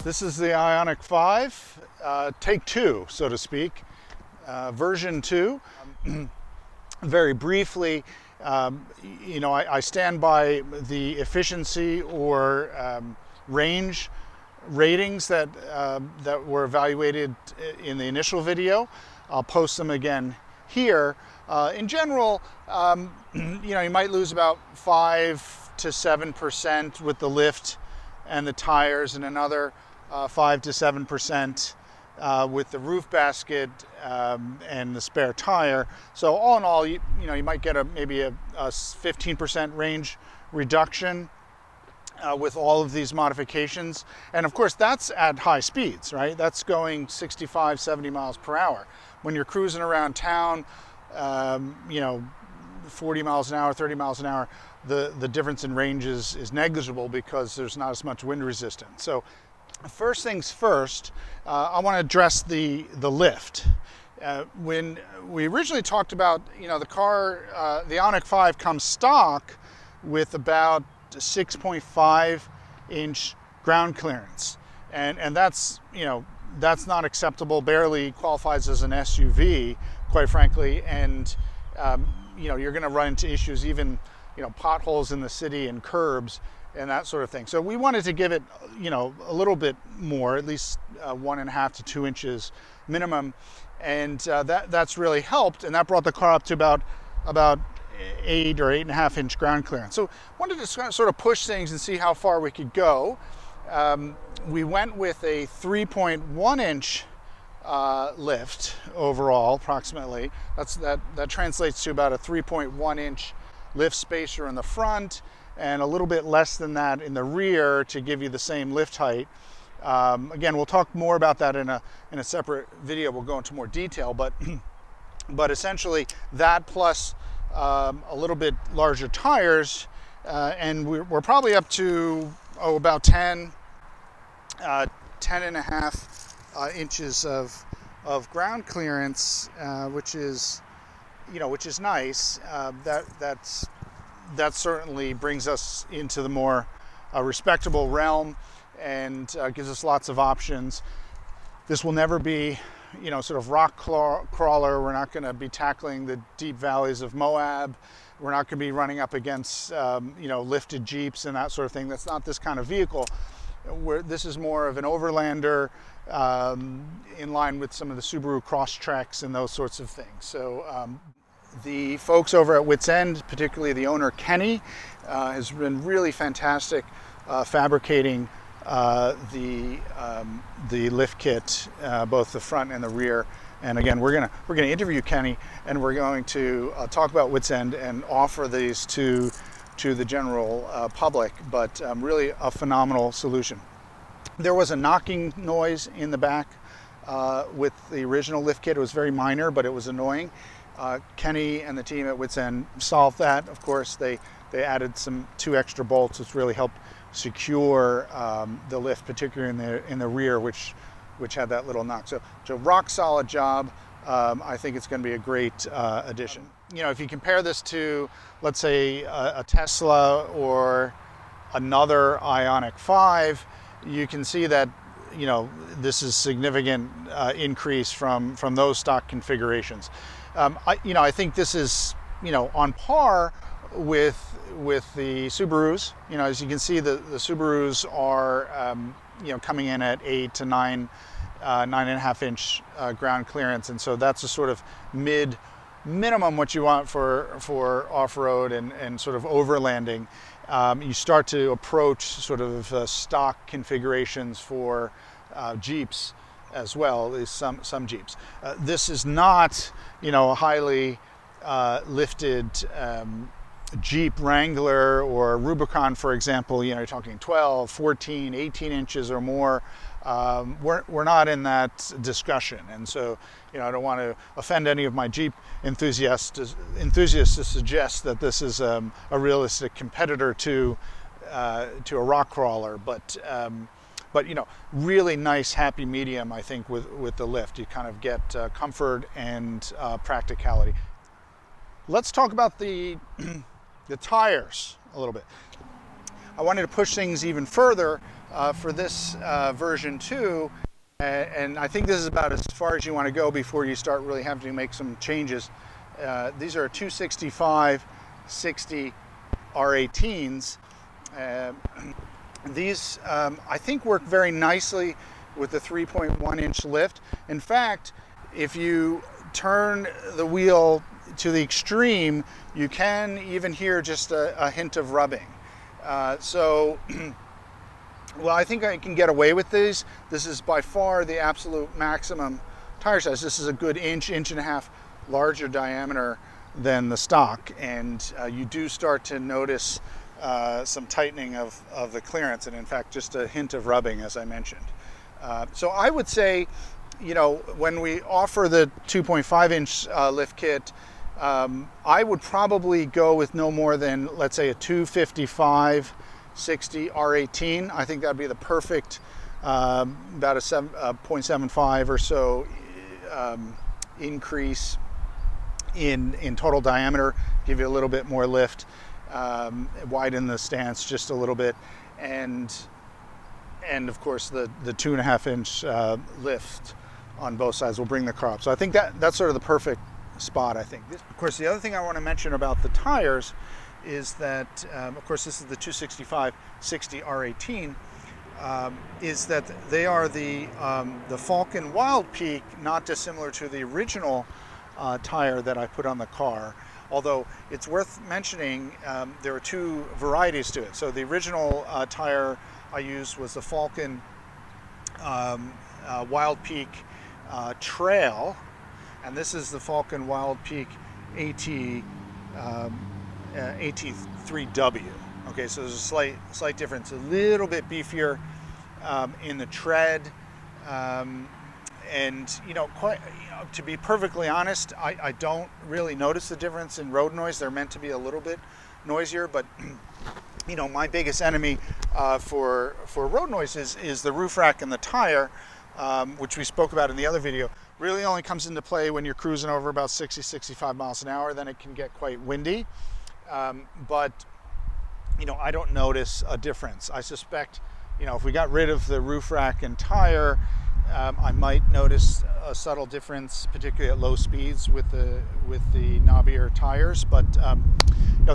This is the IONIQ 5, take two, so to speak, version 2. Very briefly, I stand by the efficiency or range ratings that were evaluated in the initial video. I'll post them again here. In general, you might lose about 5 to 7% with the lift and the tires, and another 5 to 7% with the roof basket and the spare tire. So all in all, you might get maybe a 15% range reduction with all of these modifications. And of course, that's at high speeds, right? That's going 65, 70 miles per hour. When you're cruising around town, 40 miles an hour, 30 miles an hour, the difference in range is negligible because there's not as much wind resistance. So first things first, I want to address the lift. When we originally talked about, the car, the IONIQ 5 comes stock with about 6.5 inch ground clearance. And that's, that's not acceptable, barely qualifies as an SUV, quite frankly. And, you're going to run into issues, even, potholes in the city and curbs and that sort of thing. So we wanted to give it, a little bit more, at least 1.5 to 2 inches minimum. And that's really helped. And that brought the car up to about 8 or 8.5 inch ground clearance. So wanted to sort of push things and see how far we could go. We went with a 3.1 inch lift overall, approximately. That translates to about a 3.1 inch lift spacer in the front and a little bit less than that in the rear to give you the same lift height. Again, we'll talk more about that in a separate video. We'll go into more detail, but essentially that plus a little bit larger tires, and we're probably up to about 10 and a half inches of ground clearance, which is nice. That certainly brings us into the more respectable realm and gives us lots of options. This will never be, sort of rock crawler. We're not going to be tackling the deep valleys of Moab. We're not going to be running up against, lifted Jeeps and that sort of thing. That's not this kind of vehicle. This is more of an overlander, in line with some of the Subaru Crosstreks and those sorts of things. So the folks over at Wits End, particularly the owner Kenny, has been really fantastic fabricating the lift kit, both the front and the rear. And again, we're gonna interview Kenny, and we're going to talk about Wits End and offer these to the general public. But really a phenomenal solution. There was a knocking noise in the back with the original lift kit. It was very minor, but it was annoying. Kenny and the team at Wits End solved that. Of course, they added 2 extra bolts, which really helped secure the lift, particularly in the rear, which had that little knock. So rock solid job. I think it's going to be a great addition. If you compare this to, let's say, a Tesla or another IONIQ 5, you can see that this is significant increase from those stock configurations. I think this is on par with the Subarus. As you can see, the Subarus are coming in at 8 to 9.5 inch ground clearance, and so that's a sort of minimum what you want for off-road and sort of overlanding. You start to approach sort of stock configurations for Jeeps as well, at least some Jeeps. This is not, a highly lifted Jeep Wrangler or Rubicon, for example. You're talking 12, 14, 18 inches or more. We're not in that discussion, and so I don't want to offend any of my Jeep enthusiasts to suggest that this is a realistic competitor to a rock crawler, but really nice happy medium, I think, with the lift. You kind of get comfort and practicality. Let's talk about the tires a little bit. I wanted to push things even further for this version 2, and I think this is about as far as you want to go before you start really having to make some changes. These are 265/60 R18s. These I think work very nicely with the 3.1-inch lift. In fact, if you turn the wheel to the extreme, you can even hear just a hint of rubbing. Well, I think I can get away with these. This is by far the absolute maximum tire size. This is a good inch and a half larger diameter than the stock, and you do start to notice some tightening of the clearance, and in fact just a hint of rubbing, as I mentioned. So I would say, you know, when we offer the 2.5-inch lift kit, I would probably go with no more than, let's say, a 255/60 R18. I think that'd be the perfect, about a 0.75 or so increase in total diameter, give you a little bit more lift, widen the stance just a little bit, and of course the 2.5-inch lift on both sides will bring the car up. So I think that's sort of the perfect spot, I think. Of course, the other thing I want to mention about the tires is that, of course, this is the 265/60 R18, is that they are the Falken Wildpeak, not dissimilar to the original tire that I put on the car. Although it's worth mentioning, there are two varieties to it. So the original tire I used was the Falken Wildpeak Trail, and this is the Falken Wildpeak AT3W. Okay, so there's a slight difference, a little bit beefier in the tread, and to be perfectly honest, I don't really notice the difference in road noise. They're meant to be a little bit noisier, but my biggest enemy for road noise is the roof rack and the tire, which we spoke about in the other video. Really only comes into play when you're cruising over about 60-65 miles an hour. Then it can get quite windy, but I don't notice a difference. I suspect if we got rid of the roof rack and tire, I might notice a subtle difference, particularly at low speeds with the knobbier tires. But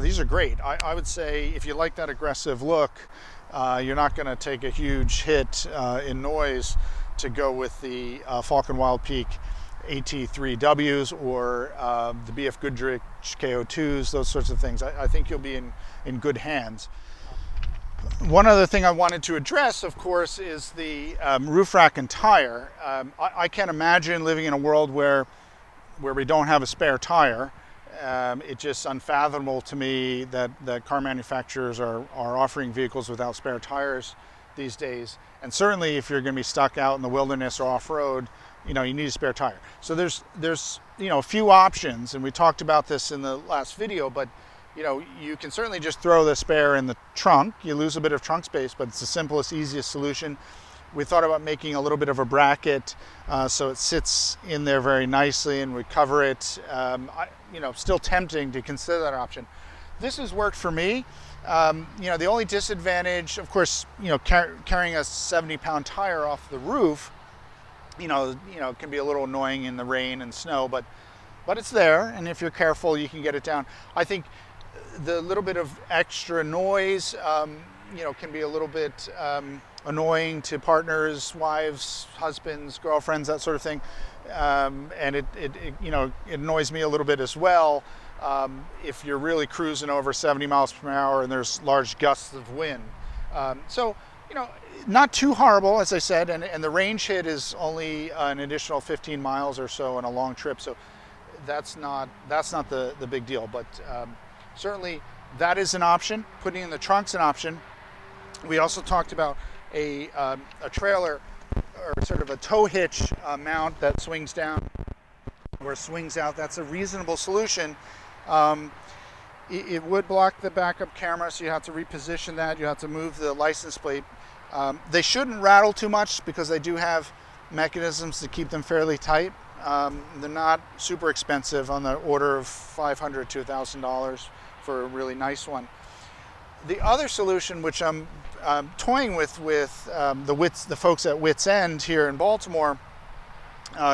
these are great. I would say if you like that aggressive look, you're not going to take a huge hit in noise to go with the Falken Wildpeak AT3Ws or the BF Goodrich KO2s, those sorts of things. I think you'll be in good hands. One other thing I wanted to address, of course, is the roof rack and tire. I can't imagine living in a world where we don't have a spare tire. It's just unfathomable to me that car manufacturers are offering vehicles without spare tires these days. And certainly if you're going to be stuck out in the wilderness or off-road, you need a spare tire. So there's a few options, and we talked about this in the last video, but you can certainly just throw the spare in the trunk. You lose a bit of trunk space, but it's the simplest, easiest solution. We thought about making a little bit of a bracket so it sits in there very nicely and we cover it. Still tempting to consider that option. This has worked for me. The only disadvantage, of course, carrying a 70-pound tire off the roof, can be a little annoying in the rain and snow, but it's there, and if you're careful, you can get it down. I think the little bit of extra noise, can be a little bit annoying to partners, wives, husbands, girlfriends, that sort of thing, and it annoys me a little bit as well. If you're really cruising over 70 miles per hour and there's large gusts of wind. Not too horrible, as I said, and the range hit is only an additional 15 miles or so on a long trip, so that's not the big deal, but certainly that is an option. Putting in the trunk's an option. We also talked about a trailer, or sort of a tow hitch mount that swings down or swings out. That's a reasonable solution. It would block the backup camera, so you have to reposition that. You have to move the license plate. They shouldn't rattle too much because they do have mechanisms to keep them fairly tight. They're not super expensive, on the order of $500 to $1,000 for a really nice one. The other solution, which I'm toying with the folks at Wits End here in Baltimore,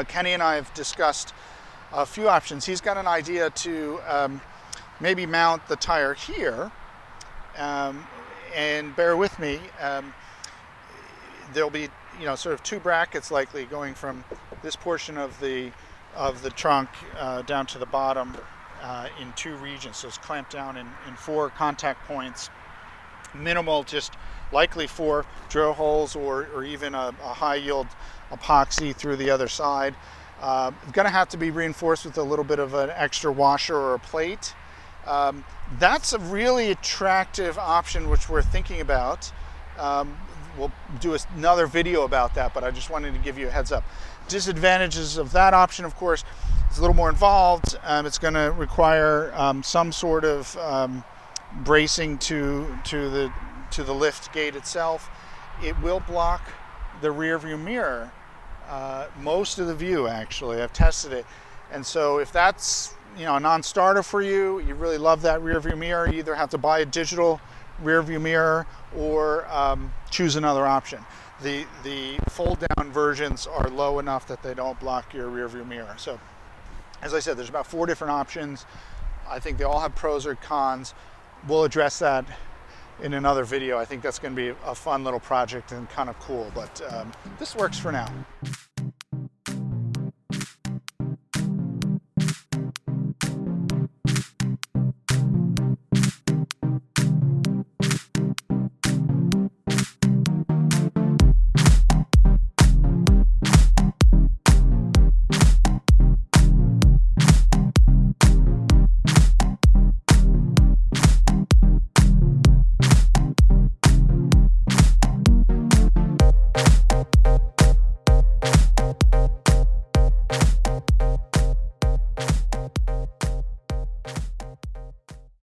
Kenny and I have discussed a few options. He's got an idea to maybe mount the tire here, and bear with me, there'll be, you know, sort of two brackets likely going from this portion of the trunk down to the bottom in two regions. So it's clamped down in 4 contact points, minimal, just likely 4 drill holes or even a high yield epoxy through the other side. Going to have to be reinforced with a little bit of an extra washer or a plate. That's a really attractive option which we're thinking about. We'll do another video about that, but I just wanted to give you a heads up. Disadvantages of that option, of course, it's a little more involved. It's going to require some sort of bracing to the lift gate itself. It will block the rear view mirror, most of the view actually. I've tested it, and so if that's, you know, a non-starter for you, you really love that rear view mirror, you either have to buy a digital rear view mirror or choose another option. The fold down versions are low enough that they don't block your rear view mirror. So as I said, there's about 4 different options. I think they all have pros or cons. We'll address that in another video. I think that's going to be a fun little project and kind of cool, but this works for now.